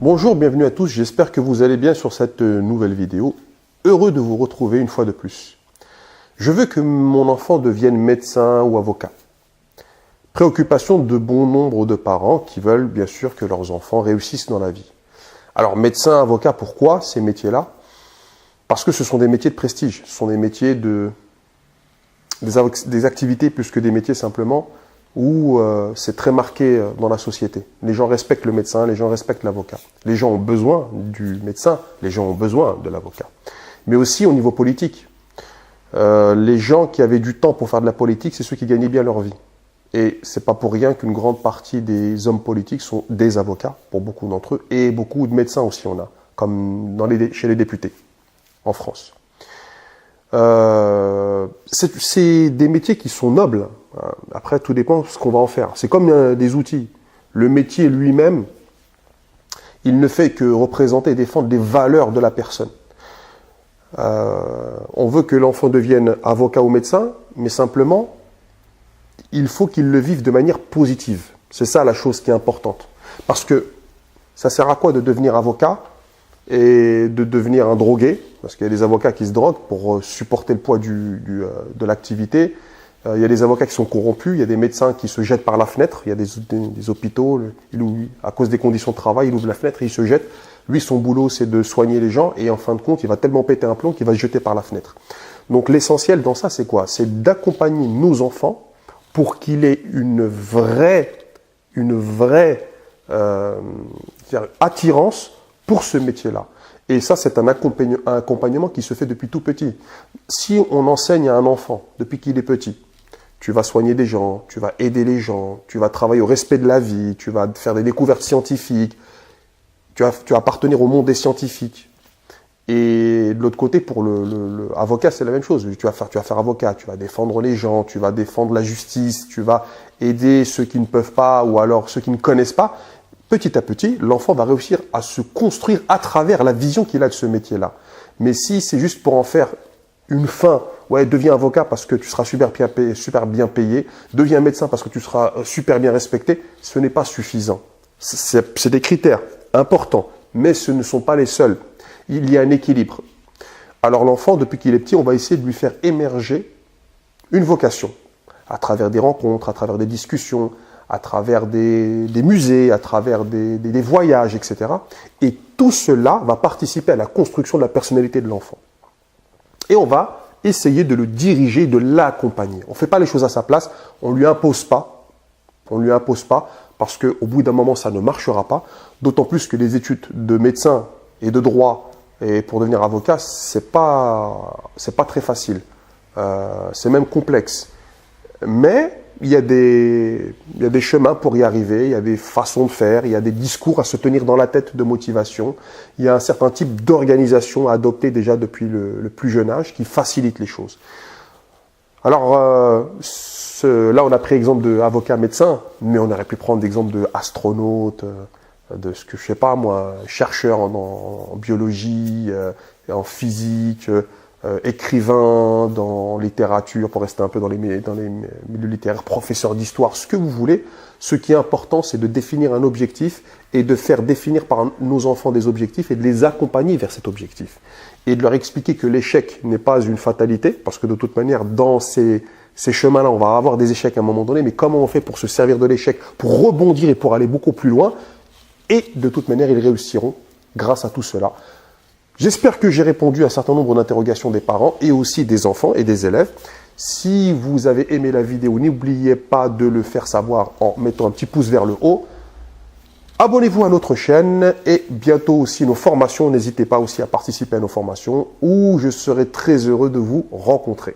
Bonjour, bienvenue à tous, j'espère que vous allez bien sur cette nouvelle vidéo. Heureux de vous retrouver une fois de plus. Je veux que mon enfant devienne médecin ou avocat. Préoccupation de bon nombre de parents qui veulent bien sûr que leurs enfants réussissent dans la vie. Alors médecin, avocat, pourquoi ces métiers-là? Parce que ce sont des métiers de prestige, ce sont des métiers des activités plus que des métiers simplement, où c'est très marqué dans la société. Les gens respectent le médecin, les gens respectent l'avocat. Les gens ont besoin du médecin, les gens ont besoin de l'avocat. Mais aussi au niveau politique. Les gens qui avaient du temps pour faire de la politique, c'est ceux qui gagnaient bien leur vie. Et c'est pas pour rien qu'une grande partie des hommes politiques sont des avocats, pour beaucoup d'entre eux, et beaucoup de médecins aussi on a, comme chez les députés, en France. C'est des métiers qui sont nobles. Après, tout dépend de ce qu'on va en faire. C'est comme des outils. Le métier lui-même, il ne fait que représenter et défendre les valeurs de la personne. On veut que l'enfant devienne avocat ou médecin, mais simplement, il faut qu'il le vive de manière positive. C'est ça la chose qui est importante. Parce que ça sert à quoi de devenir avocat et de devenir un drogué? Parce qu'il y a des avocats qui se droguent pour supporter le poids de l'activité. Il y a des avocats qui sont corrompus, il y a des médecins qui se jettent par la fenêtre, il y a des hôpitaux, à cause des conditions de travail, il ouvre la fenêtre et il se jette. Lui, son boulot, c'est de soigner les gens et en fin de compte, il va tellement péter un plomb qu'il va se jeter par la fenêtre. Donc l'essentiel dans ça, c'est quoi? C'est d'accompagner nos enfants pour qu'il ait une vraie attirance pour ce métier-là. Et ça, c'est un accompagnement qui se fait depuis tout petit. Si on enseigne à un enfant depuis qu'il est petit, tu vas soigner des gens, tu vas aider les gens, tu vas travailler au respect de la vie, tu vas faire des découvertes scientifiques, tu vas appartenir au monde des scientifiques. Et de l'autre côté, pour le avocat, c'est la même chose. Tu vas faire avocat, tu vas défendre les gens, tu vas défendre la justice, tu vas aider ceux qui ne peuvent pas ou alors ceux qui ne connaissent pas. Petit à petit, l'enfant va réussir à se construire à travers la vision qu'il a de ce métier-là. Mais si c'est juste pour en faire une fin, ouais, deviens avocat parce que tu seras super bien payé, deviens médecin parce que tu seras super bien respecté, ce n'est pas suffisant. C'est des critères importants, mais ce ne sont pas les seuls. Il y a un équilibre. Alors l'enfant, depuis qu'il est petit, on va essayer de lui faire émerger une vocation, à travers des rencontres, à travers des discussions, à travers des musées, à travers des voyages, etc. Et tout cela va participer à la construction de la personnalité de l'enfant. Et on va essayer de le diriger, de l'accompagner. On ne fait pas les choses à sa place, on ne lui impose pas. On ne lui impose pas, parce qu'au bout d'un moment, ça ne marchera pas. D'autant plus que les études de médecin et de droit, et pour devenir avocat, c'est pas très facile. C'est même complexe. Mais il y a des chemins pour y arriver, il y a des façons de faire, il y a des discours à se tenir dans la tête de motivation, il y a un certain type d'organisation à adopter déjà depuis le plus jeune âge qui facilite les choses. Alors, là on a pris exemple d'avocat médecin, mais on aurait pu prendre l'exemple d'astronaute, de ce que je sais pas moi, chercheur en biologie, en physique, écrivain dans littérature, pour rester un peu dans les milieux littéraires, professeur d'histoire, ce que vous voulez. Ce qui est important, c'est de définir un objectif et de faire définir par nos enfants des objectifs et de les accompagner vers cet objectif. Et de leur expliquer que l'échec n'est pas une fatalité, parce que de toute manière, dans ces chemins-là, on va avoir des échecs à un moment donné, mais comment on fait pour se servir de l'échec, pour rebondir et pour aller beaucoup plus loin? Et de toute manière, ils réussiront grâce à tout cela. J'espère que j'ai répondu à un certain nombre d'interrogations des parents et aussi des enfants et des élèves. Si vous avez aimé la vidéo, n'oubliez pas de le faire savoir en mettant un petit pouce vers le haut. Abonnez-vous à notre chaîne et bientôt aussi nos formations. N'hésitez pas aussi à participer à nos formations où je serai très heureux de vous rencontrer.